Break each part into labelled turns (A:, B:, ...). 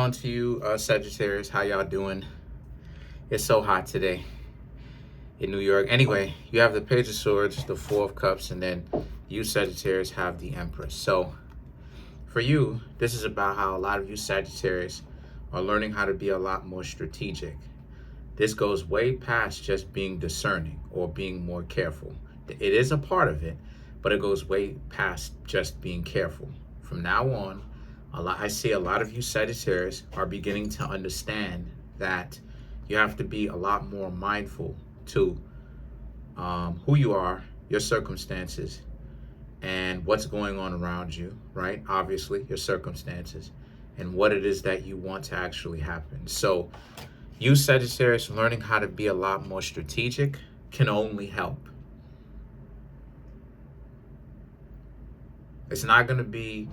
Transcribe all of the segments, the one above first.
A: on to you, Sagittarius. How y'all doing? It's so hot today in New York. Anyway, you have the Page of Swords, the Four of Cups, and then you, Sagittarius, have the Empress. So for you, this is about how a lot of you Sagittarius are learning how to be a lot more strategic. This goes way past just being discerning or being more careful. It is a part of it, but it goes way past just being careful. From now on, I see a lot of you Sagittarius are beginning to understand that you have to be a lot more mindful to who you are, your circumstances, and what's going on around you, right? Obviously, your circumstances, and what it is that you want to actually happen. So you Sagittarius learning how to be a lot more strategic can only help. It's not going to be,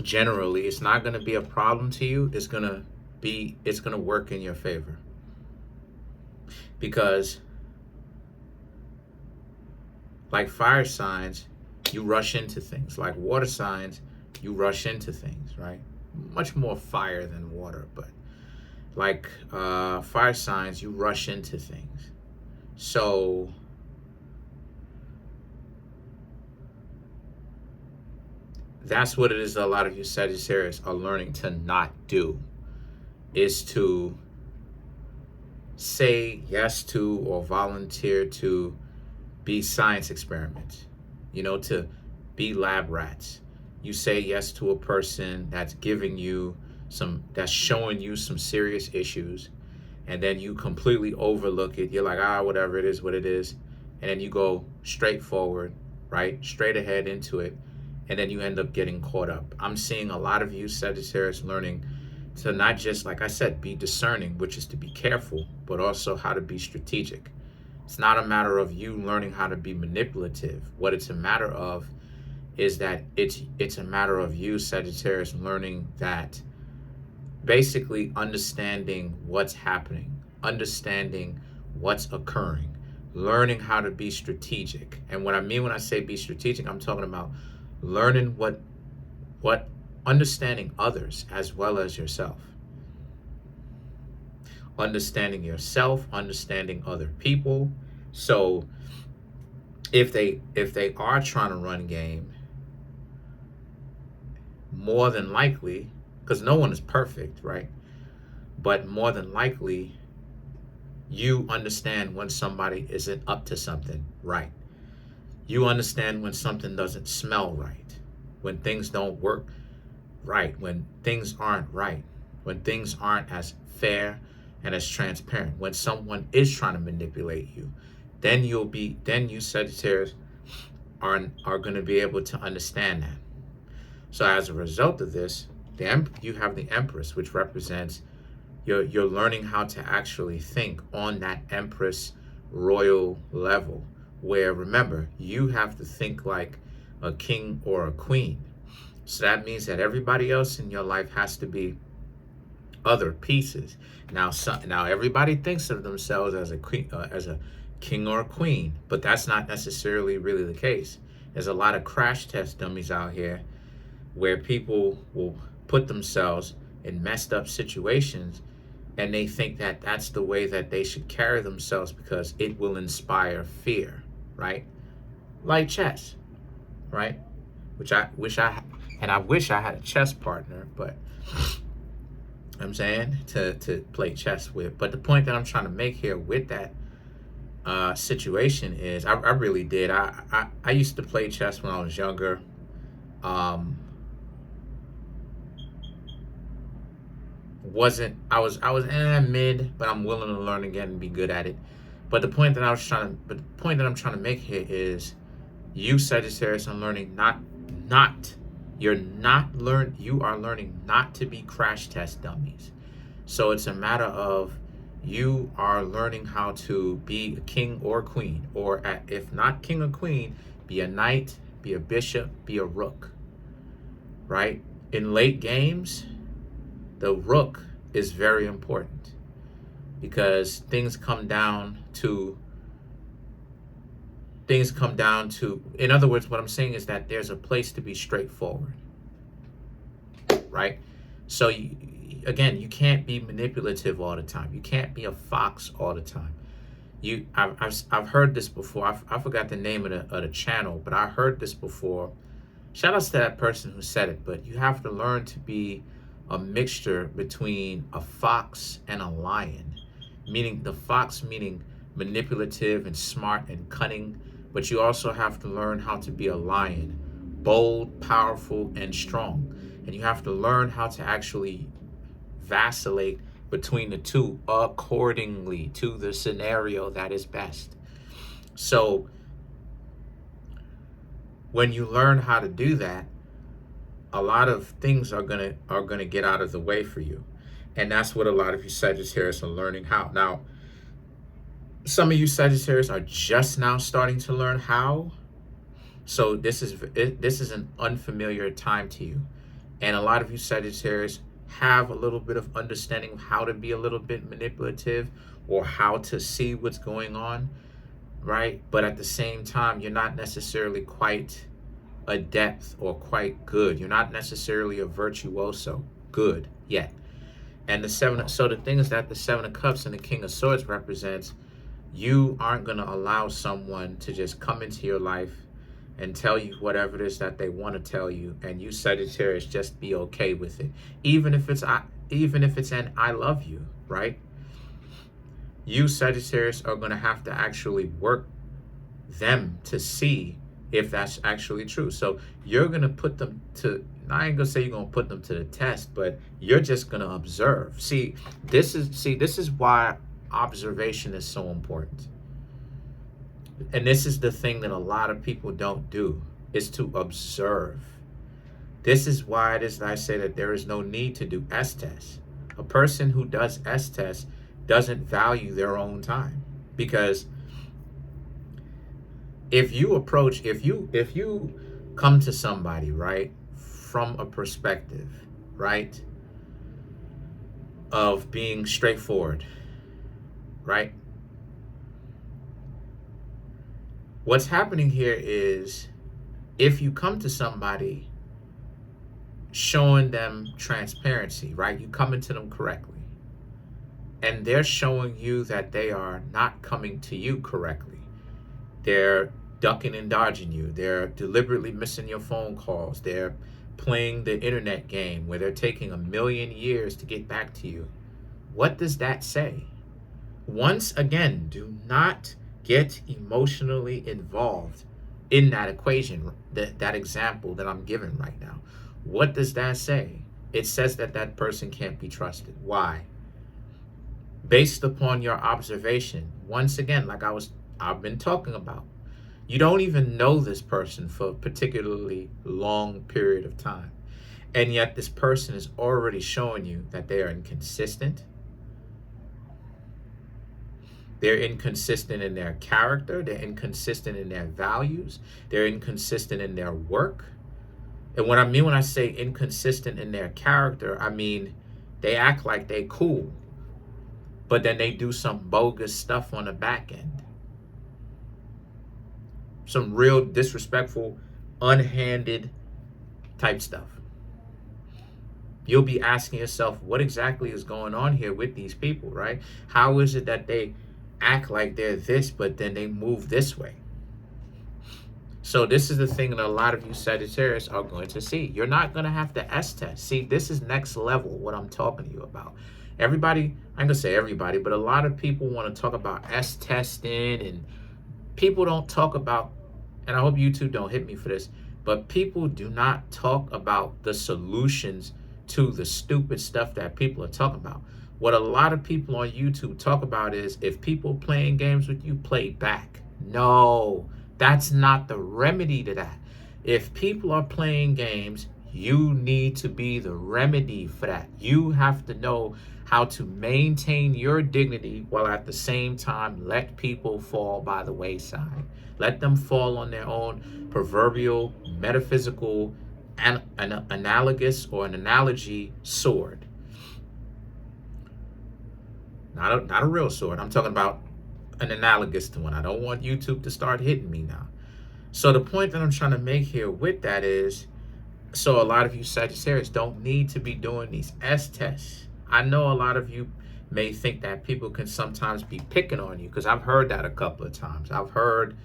A: generally, it's not going to be a problem to you. It's going to work in your favor. Because like fire signs, you rush into things. Like water signs, you rush into things, right? Much more fire than water, but like fire signs, you rush into things. So that's what it is that a lot of you Sagittarius are learning to not do, is to say yes to or volunteer to be science experiments, to be lab rats. You say yes to a person that's giving you that's showing you some serious issues, and then you completely overlook it. You're like, whatever, it is what it is. And then you go straight forward, right? Straight ahead into it. And then you end up getting caught up. I'm seeing a lot of you Sagittarius learning to not just, like I said, be discerning, which is to be careful, but also how to be strategic. It's not a matter of you learning how to be manipulative. What it's a matter of is that it's a matter of you Sagittarius learning that, basically understanding what's happening, understanding what's occurring, learning how to be strategic. And what I mean when I say be strategic, I'm talking about learning what understanding others as well as yourself. Understanding yourself, understanding other people. So if they are trying to run game, more than likely, because no one is perfect, right? But more than likely, you understand when somebody isn't up to something right. You understand when something doesn't smell right, when things don't work right, when things aren't right, when things aren't as fair and as transparent, when someone is trying to manipulate you. Then you Sagittarius are going to be able to understand that. So as a result of this, you have the Empress, which represents you're learning how to actually think on that Empress royal level, where, remember, you have to think like a king or a queen. So that means that everybody else in your life has to be other pieces. Now everybody thinks of themselves as a king or a queen, but that's not necessarily really the case. There's a lot of crash test dummies out here where people will put themselves in messed up situations, and they think that that's the way that they should carry themselves because it will inspire fear, right? Like chess, right? Which I wish I had a chess partner, but I'm saying to play chess with. But the point that I'm trying to make here with that situation is I really did. I used to play chess when I was younger. I was mid, but I'm willing to learn again and be good at it. But the point that I'm trying to make here is, you Sagittarius are learning you are learning not to be crash test dummies. So it's a matter of you are learning how to be a king or queen, or if not king or queen, be a knight, be a bishop, be a rook, right? In late games, the rook is very important because things come down to, in other words, what I'm saying is that there's a place to be straightforward, right? So again, you can't be manipulative all the time. You can't be a fox all the time. I've heard this before. I forgot the name of the channel, but I heard this before. Shout outs to that person who said it, but you have to learn to be a mixture between a fox and a lion. Meaning the fox meaning manipulative and smart and cunning, but you also have to learn how to be a lion, bold, powerful, and strong. And you have to learn how to actually vacillate between the two accordingly to the scenario that is best. So when you learn how to do that, a lot of things are gonna get out of the way for you. And that's what a lot of you Sagittarius are learning how. Now, some of you Sagittarius are just now starting to learn how. So this is an unfamiliar time to you. And a lot of you Sagittarius have a little bit of understanding of how to be a little bit manipulative or how to see what's going on, right? But at the same time, you're not necessarily quite adept or quite good. You're not necessarily a virtuoso good yet. And so the thing is that the Seven of Cups and the King of Swords represents you aren't going to allow someone to just come into your life and tell you whatever it is that they want to tell you, and you Sagittarius just be okay with it, even if it's an I love you, right? You Sagittarius are going to have to actually work them to see if that's actually true. So you're going to put them to, I ain't going to say you're going to put them to the test, but you're just going to observe. This is why observation is so important. And this is the thing that a lot of people don't do, is to observe. This is why it is that I say that there is no need to do S-tests. A person who does S-tests doesn't value their own time. Because if you come to somebody, right, from a perspective, right, of being straightforward, right? What's happening here is if you come to somebody showing them transparency, right? You come into them correctly, and they're showing you that they are not coming to you correctly. They're ducking and dodging you. They're deliberately missing your phone calls. They're playing the internet game where they're taking 1,000,000 years to get back to you. What does that say? Once again, do not get emotionally involved in that equation, that example that I'm giving right now. What does that say? It says that that person can't be trusted. Why? Based upon your observation. Once again, like I've been talking about, you don't even know this person for a particularly long period of time. And yet this person is already showing you that they are inconsistent. They're inconsistent in their character. They're inconsistent in their values. They're inconsistent in their work. And what I mean when I say inconsistent in their character, I mean they act like they cool, but then they do some bogus stuff on the back end. Some real disrespectful, unhanded type stuff. You'll be asking yourself, what exactly is going on here with these people, right? How is it that they act like they're this, but then they move this way? So this is the thing that a lot of you Sagittarius are going to see. You're not going to have to S-test. See, this is next level, what I'm talking to you about. Everybody, I'm going to say everybody, but a lot of people want to talk about S-testing, and people don't talk about, and I hope you two don't hit me for this, but people do not talk about the solutions to the stupid stuff that people are talking about. What a lot of people on YouTube talk about is, if people playing games with you, play back. No, that's not the remedy to that. If people are playing games, you need to be the remedy for that. You have to know how to maintain your dignity while at the same time let people fall by the wayside. Let them fall on their own proverbial, metaphysical, an analogous or an analogy sword. Not a real sword. I'm talking about an analogous to one. I don't want YouTube to start hitting me now. So the point that I'm trying to make here with that is, so a lot of you Sagittarius don't need to be doing these S-tests. I know a lot of you may think that people can sometimes be picking on you, because I've heard that a couple of times. I've heard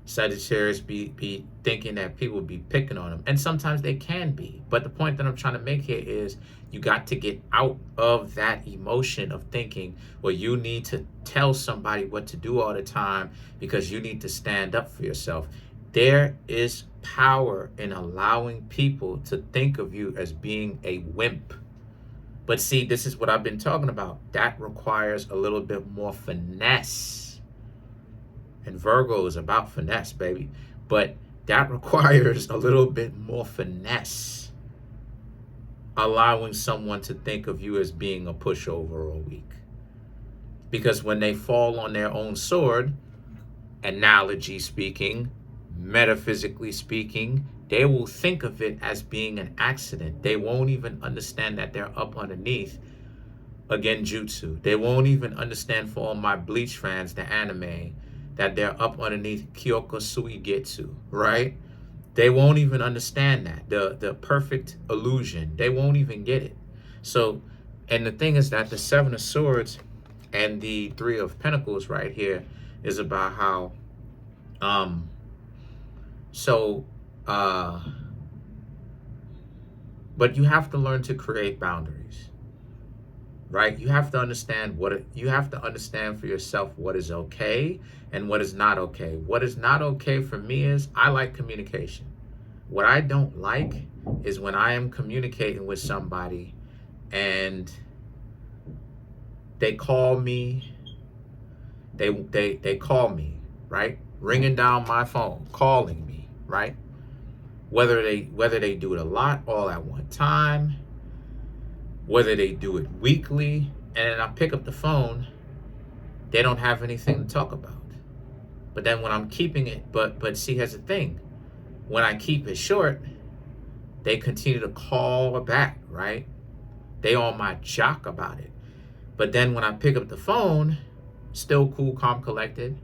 A: Sagittarius be thinking that people be picking on them, and sometimes they can be. But the point that I'm trying to make here is you got to get out of that emotion of thinking, well, you need to tell somebody what to do all the time because you need to stand up for yourself. There is power in allowing people to think of you as being a wimp. But see, this is what I've been talking about. That requires a little bit more finesse. And Virgo is about finesse, baby. But that requires a little bit more finesse. Allowing someone to think of you as being a pushover or weak. Because when they fall on their own sword, analogy speaking, metaphysically speaking, they will think of it as being an accident. They won't even understand that they're up underneath a genjutsu. They won't even understand, for all my Bleach fans, the anime, that they're up underneath Kyoko Suigetsu, right? They won't even understand that. The perfect illusion. They won't even get it. So, and the thing is that the Seven of Swords and the Three of Pentacles right here is about how, but you have to learn to create boundaries, right? You have to understand you have to understand for yourself what is okay and what is not okay. What is not okay for me is I like communication. What I don't like is when I am communicating with somebody and they call me, they call me, right? Ringing down my phone, calling me, right? Whether they do it a lot, all at one time, whether they do it weekly, and then I pick up the phone, they don't have anything to talk about. But then when I'm keeping it, but see, here's the thing. When I keep it short, they continue to call back, right? They on my jock about it. But then when I pick up the phone, still cool, calm, collected,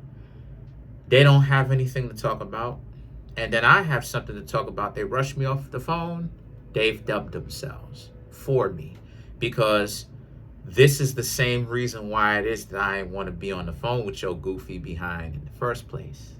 A: they don't have anything to talk about. And then I have something to talk about. They rush me off the phone. They've dubbed themselves for me. Because this is the same reason why it is that I want to be on the phone with your goofy behind in the first place.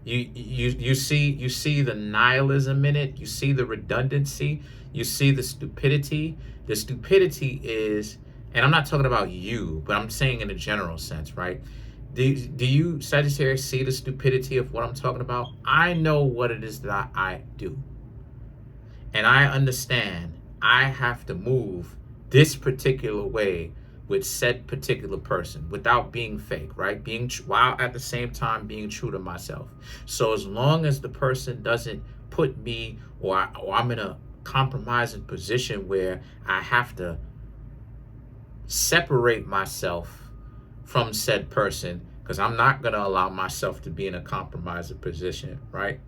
A: You see the nihilism in it. You see the redundancy. You see the stupidity. The stupidity is, and I'm not talking about you, but I'm saying in a general sense, right? Do you, Sagittarius, see the stupidity of what I'm talking about? I know what it is that I do. And I understand I have to move this particular way with said particular person without being fake, right? While at the same time being true to myself. So as long as the person doesn't put me or I'm in a compromising position where I have to separate myself from said person, because I'm not going to allow myself to be in a compromising position, right?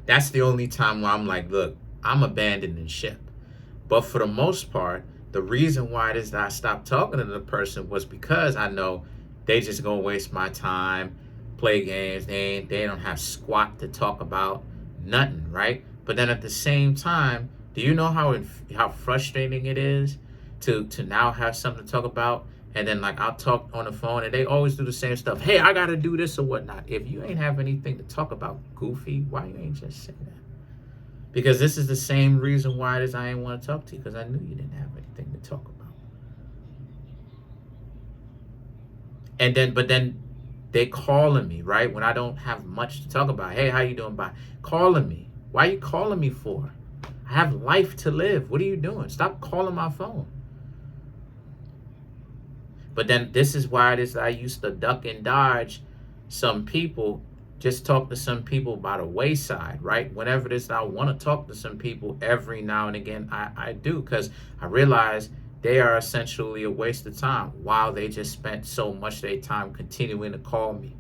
A: That's the only time where I'm like, look, I'm abandoning ship. But for the most part, the reason why it is that I stopped talking to the person was because I know they just gonna waste my time, play games. They don't have squat to talk about, nothing, right? But then at the same time, do you know how frustrating it is to now have something to talk about? And then like I'll talk on the phone and they always do the same stuff. Hey, I gotta do this or whatnot. If you ain't have anything to talk about, goofy, why you ain't just say that? Because this is the same reason why it is I ain't want to talk to you, because I knew you didn't have anything to talk about. And then, but then they calling me, right? When I don't have much to talk about. Hey, how you doing? Bye. Calling me. Why are you calling me for? I have life to live. What are you doing? Stop calling my phone. But then this is why it is I used to duck and dodge some people, just talk to some people by the wayside, right? Whenever it is I want to talk to some people, every now and again, I do, because I realize they are essentially a waste of time while they just spent so much of their time continuing to call me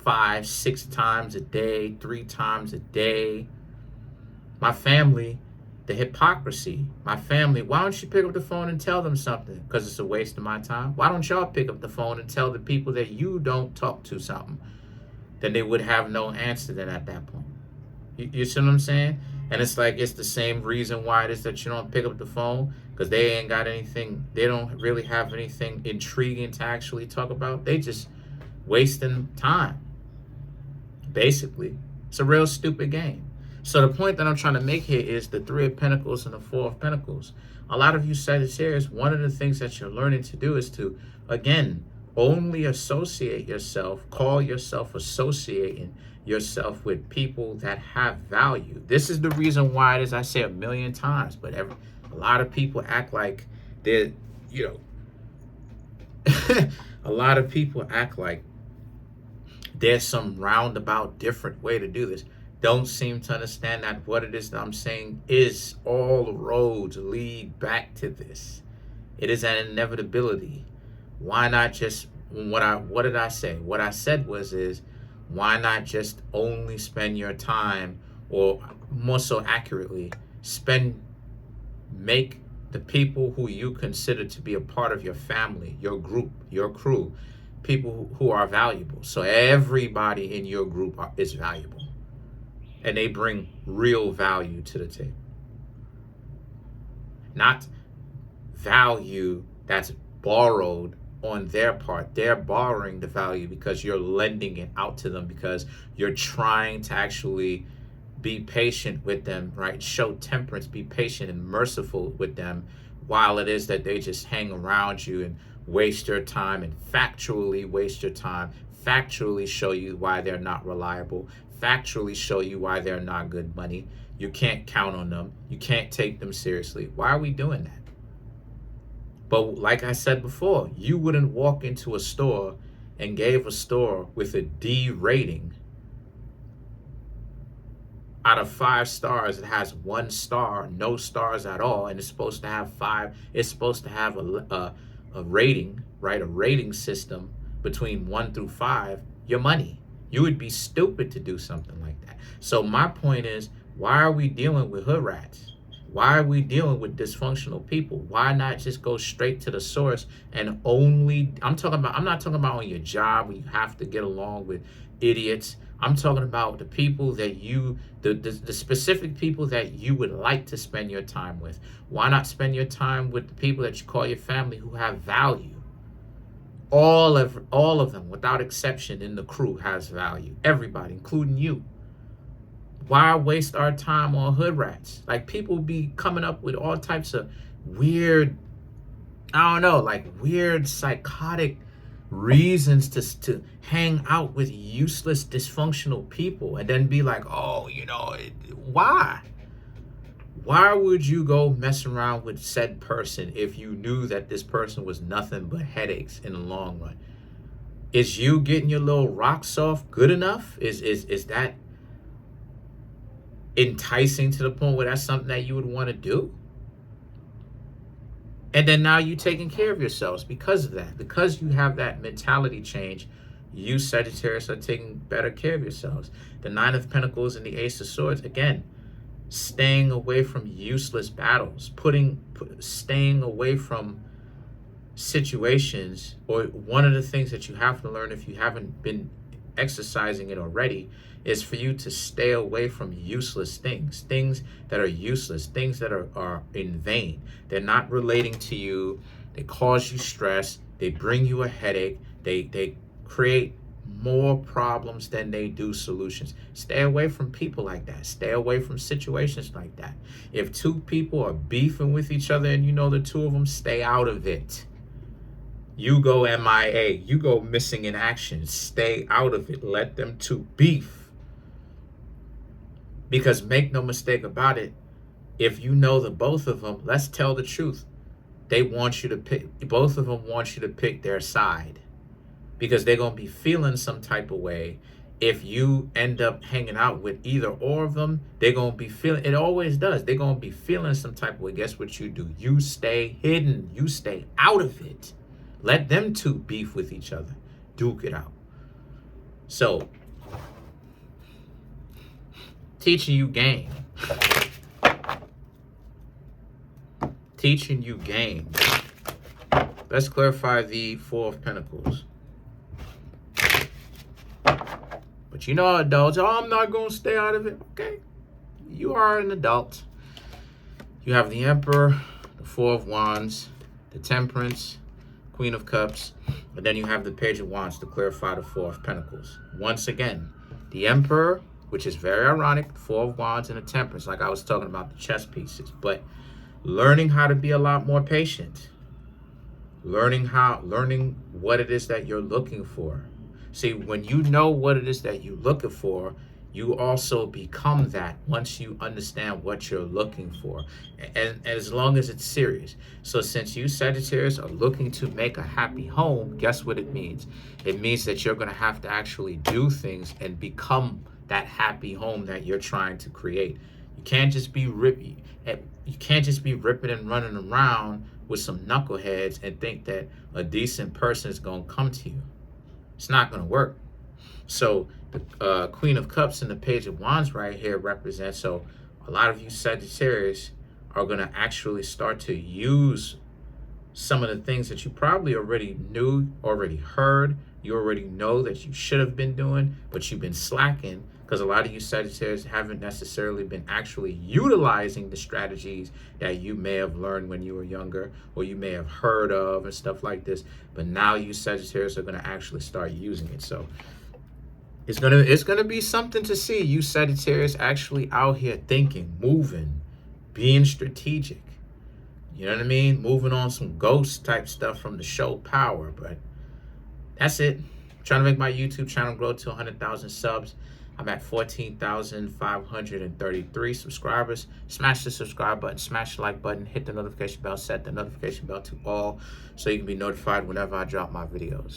A: 5, 6 times a day, 3 times a day. My family, the hypocrisy. My family, why don't you pick up the phone and tell them something? Because it's a waste of my time. Why don't y'all pick up the phone and tell the people that you don't talk to something? Then they would have no answer then at that point. You see what I'm saying? And it's like, it's the same reason why it is that you don't pick up the phone, because they ain't got anything, they don't really have anything intriguing to actually talk about. They just wasting time, basically. It's a real stupid game. So the point that I'm trying to make here is the Three of Pentacles and the Four of Pentacles. A lot of you Sagittarius, one of the things that you're learning to do is to, again, only associate yourself, call yourself associating yourself with people that have value. This is the reason why it is, I say a million times, but a lot of people act like they're, a lot of people act like there's some roundabout different way to do this. Don't seem to understand that what it is that I'm saying is all the roads lead back to this. It is an inevitability. Why not just, what did I say? What I said is why not just only spend your time, or more so accurately, make the people who you consider to be a part of your family, your group, your crew, people who are valuable. So everybody in your group is valuable, and they bring real value to the table. Not value that's borrowed on their part. They're borrowing the value because you're lending it out to them, because you're trying to actually be patient with them, right? Show temperance, be patient and merciful with them, while it is that they just hang around you and waste your time and factually waste your time, factually show you why they're not reliable, factually show you why they're not good money. You can't count on them. You can't take them seriously. Why are we doing that? But like I said before, you wouldn't walk into a store and gave a store with a D rating. Out of 5 stars, it has 1 star, no stars at all, and it's supposed to have 5. It's supposed to have a rating, right? A rating system between 1 through 5. Your money. You would be stupid to do something like that. So my point is, why are we dealing with hood rats? Why are we dealing with dysfunctional people? Why not just go straight to the source and only, I'm not talking about on your job where you have to get along with idiots. I'm talking about the people that the specific people that you would like to spend your time with. Why not spend your time with the people that you call your family who have value? All of them, without exception, in the crew has value. Everybody, including you. Why waste our time on hood rats? Like, people be coming up with all types of weird, I don't know, like weird psychotic reasons to hang out with useless, dysfunctional people, and then be like, oh, why? Why would you go mess around with said person if you knew that this person was nothing but headaches in the long run? Is you getting your little rocks off good enough? Is that enticing to the point where that's something that you would want to do? And then now you taking care of yourselves because of that. Because you have that mentality change, you Sagittarius are taking better care of yourselves. The Nine of Pentacles and the Ace of Swords, again, staying away from useless battles, staying away from situations. Or one of the things that you have to learn, if you haven't been exercising it already, is for you to stay away from useless things that are useless, things that are in vain. They're not relating to you. They cause you stress. They bring you a headache. They create more problems than they do solutions. Stay away from people like that. Stay away from situations like that. If 2 people are beefing with each other and you know the 2 of them, stay out of it. You go MIA. You go missing in action. Stay out of it. Let them 2 beef. Because make no mistake about it, if you know the both of them, let's tell the truth. They want you to pick, both of them want you to pick their side. Because they're going to be feeling some type of way. If you end up hanging out with either or of them, they're going to be feeling, it always does. They're going to be feeling some type of way. Guess what you do? You stay hidden. You stay out of it. Let them 2 beef with each other. Duke it out. So, teaching you game. Teaching you game. Let's clarify the Four of Pentacles. But you know, adults, oh, I'm not going to stay out of it. Okay. you are an adult. You have the Emperor, the Four of Wands, the Temperance, Queen of Cups, and then you have the Page of Wands to clarify the Four of Pentacles. Once again, the Emperor, which is very ironic, the Four of Wands and the Temperance, like I was talking about the chess pieces, but learning how to be a lot more patient. Learning what it is that you're looking for. See, when you know what it is that you're looking for, you also become that once you understand what you're looking for. And as long as it's serious. So since you Sagittarius are looking to make a happy home, guess what it means? It means that you're going to have to actually do things and become that happy home that you're trying to create. You can't just be ripping and running around with some knuckleheads and think that a decent person is going to come to you. It's not going to work. So the Queen of Cups and the Page of Wands right here represent, so a lot of you Sagittarius are going to actually start to use some of the things that you probably already knew, already heard, you already know that you should have been doing, but you've been slacking because a lot of you Sagittarius haven't necessarily been actually utilizing the strategies that you may have learned when you were younger or you may have heard of and stuff like this. But now you Sagittarius are going to actually start using it. So it's gonna be something to see you Sagittarius actually out here thinking, moving, being strategic. You know what I mean? Moving on some ghost type stuff from the show Power. But that's it. I'm trying to make my YouTube channel grow to 100,000 subs. I'm at 14,533 subscribers. Smash the subscribe button, smash the like button, hit the notification bell, set the notification bell to all so you can be notified whenever I drop my videos.